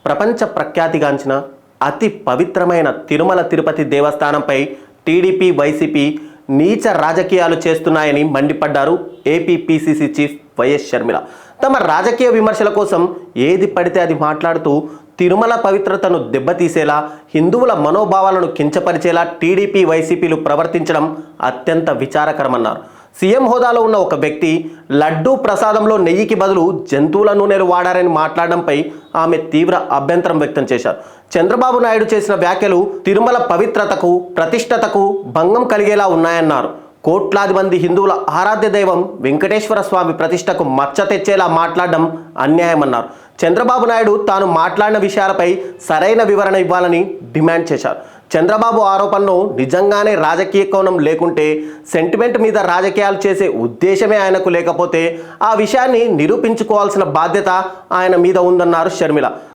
ప్రపంచ ప్రఖ్యాతిగాంచిన అతి పవిత్రమైన తిరుమల తిరుపతి దేవస్థానంపై టీడీపీ వైసీపీ నీచ రాజకీయాలు చేస్తున్నాయని మండిపడ్డారు AP PCC chief YS Sharmila. తమ రాజకీయ విమర్శల కోసం ఏది పడితే అది మాట్లాడుతూ తిరుమల పవిత్రతను దెబ్బతీసేలా, హిందువుల మనోభావాలను కించపరిచేలా టీడీపీ వైసీపీలు ప్రవర్తించడం అత్యంత విచారకరమన్నారు. సీఎం హోదాలో ఉన్న ఒక వ్యక్తి లడ్డూ ప్రసాదంలో నెయ్యికి బదులు జంతువుల నూనెలు వాడారని మాట్లాడడంపై ఆమె తీవ్ర అభ్యంతరం వ్యక్తం చేశారు. చంద్రబాబు నాయుడు చేసిన వ్యాఖ్యలు తిరుమల పవిత్రతకు, ప్రతిష్టతకు భంగం కలిగేలా ఉన్నాయన్నారు. కోట్లాది మంది హిందువుల ఆరాధ్య దైవం వెంకటేశ్వర స్వామి ప్రతిష్టకు మచ్చ తెచ్చేలా మాట్లాడడం అన్యాయమన్నారు. చంద్రబాబు నాయుడు తాను మాట్లాడిన విషయాలపై సరైన వివరణ ఇవ్వాలని డిమాండ్ చేశారు. చంద్రబాబు ఆరోపణలో నిజంగానే రాజకీయ కోణం లేకుంటే, సెంటిమెంట్ మీద రాజకీయాలు చేసే ఉద్దేశమే ఆయనకు లేకపోతే ఆ విషయాన్ని నిరూపించుకోవాల్సిన బాధ్యత ఆయన మీద ఉందన్నారు షర్మిల.